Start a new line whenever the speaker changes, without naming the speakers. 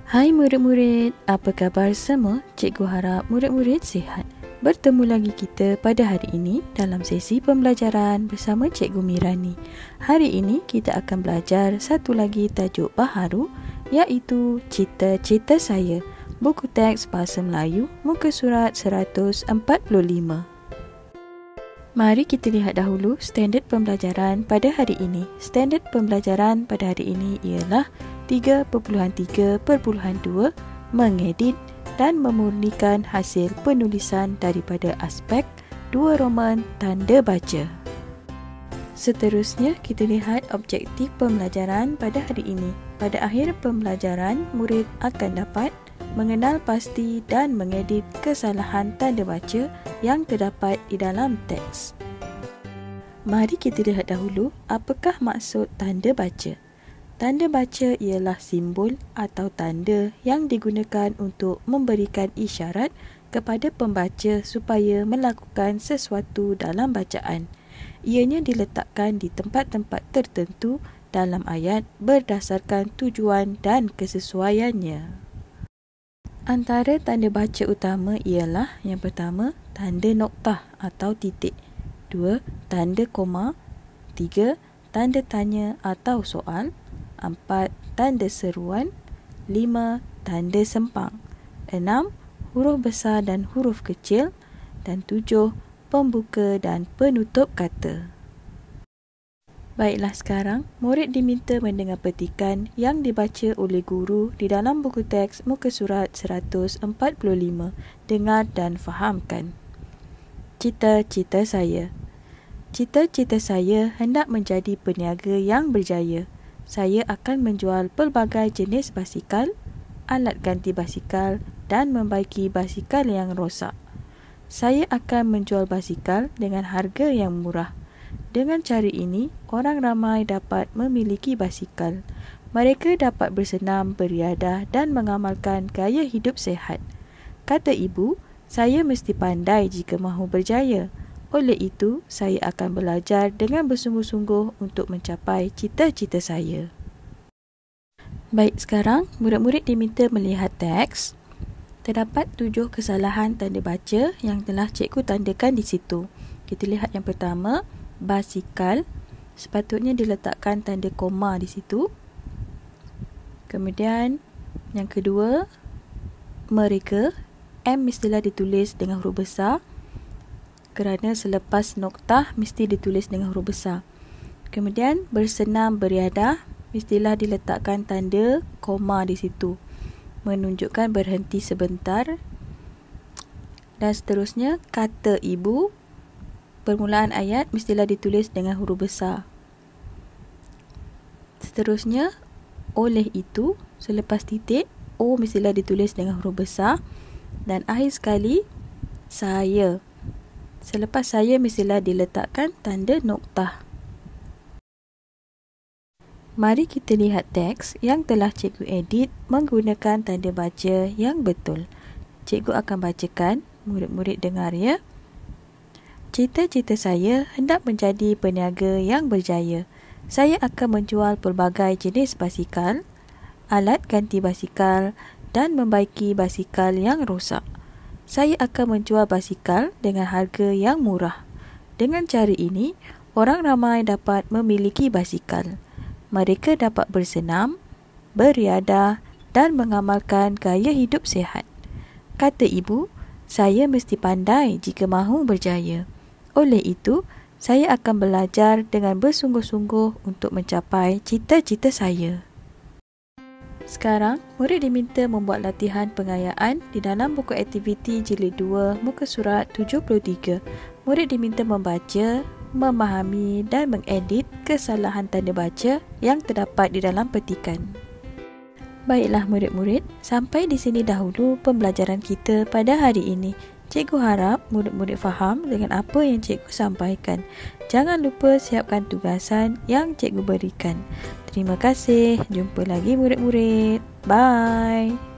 Hai murid-murid, apa khabar semua? Cikgu harap murid-murid sihat. Bertemu lagi kita pada hari ini dalam sesi pembelajaran bersama Cikgu Mirani. Hari ini kita akan belajar satu lagi tajuk baharu, iaitu Cita-Cita Saya. Buku teks Bahasa Melayu, muka surat 145. Mari kita lihat dahulu standard pembelajaran pada hari ini. Standard pembelajaran pada hari ini ialah 3.3.2 mengedit dan memurnikan hasil penulisan daripada aspek 2 roman tanda baca. Seterusnya, kita lihat objektif pembelajaran pada hari ini. Pada akhir pembelajaran, murid akan dapat mengenal pasti dan mengedit kesalahan tanda baca yang terdapat di dalam teks. Mari kita lihat dahulu apakah maksud tanda baca. Tanda baca ialah simbol atau tanda yang digunakan untuk memberikan isyarat kepada pembaca supaya melakukan sesuatu dalam bacaan. Ianya diletakkan di tempat-tempat tertentu dalam ayat berdasarkan tujuan dan kesesuaiannya. Antara tanda baca utama ialah yang pertama, tanda noktah atau titik. 2. Tanda koma. 3. Tanda tanya atau soal. 4. Tanda seruan. 5. Tanda sempang. 6. Huruf besar dan huruf kecil. Dan 7. Pembuka dan penutup kata. Baiklah, sekarang murid diminta mendengar petikan yang dibaca oleh guru di dalam buku teks muka surat 145. Dengar dan fahamkan. Cita-cita saya. Cita-cita saya hendak menjadi peniaga yang berjaya. Saya akan menjual pelbagai jenis basikal, alat ganti basikal dan membaiki basikal yang rosak. Saya akan menjual basikal dengan harga yang murah. Dengan cara ini, orang ramai dapat memiliki basikal. Mereka dapat bersenam, beriadah dan mengamalkan gaya hidup sihat. Kata ibu, saya mesti pandai jika mahu berjaya. Oleh itu, saya akan belajar dengan bersungguh-sungguh untuk mencapai cita-cita saya. Baik, sekarang murid-murid diminta melihat teks. Terdapat 7 kesalahan tanda baca yang telah cikgu tandakan di situ. Kita lihat yang pertama, basikal. Sepatutnya diletakkan tanda koma di situ. Kemudian yang kedua, mereka. M mestilah ditulis dengan huruf besar, kerana selepas noktah mesti ditulis dengan huruf besar. Kemudian bersenam, beriadah, mestilah diletakkan tanda koma di situ, menunjukkan berhenti sebentar. Dan seterusnya, kata ibu, permulaan ayat mestilah ditulis dengan huruf besar. Seterusnya, oleh itu, selepas titik, O mestilah ditulis dengan huruf besar. Dan akhir sekali, saya. Selepas saya mestilah diletakkan tanda noktah. Mari kita lihat teks yang telah cikgu edit menggunakan tanda baca yang betul. Cikgu akan bacakan, murid-murid dengar ya. Cita-cita saya hendak menjadi peniaga yang berjaya. Saya akan menjual pelbagai jenis basikal, alat ganti basikal dan membaiki basikal yang rosak. Saya akan menjual basikal dengan harga yang murah. Dengan cara ini, orang ramai dapat memiliki basikal. Mereka dapat bersenam, beriadah dan mengamalkan gaya hidup sihat. Kata ibu, saya mesti pandai jika mahu berjaya. Oleh itu, saya akan belajar dengan bersungguh-sungguh untuk mencapai cita-cita saya. Sekarang, murid diminta membuat latihan pengayaan di dalam buku aktiviti jilid 2 muka surat 73. Murid diminta membaca, memahami dan mengedit kesalahan tanda baca yang terdapat di dalam petikan. Baiklah murid-murid, sampai di sini dahulu pembelajaran kita pada hari ini. Cikgu harap murid-murid faham dengan apa yang cikgu sampaikan. Jangan lupa siapkan tugasan yang cikgu berikan. Terima kasih. Jumpa lagi murid-murid. Bye.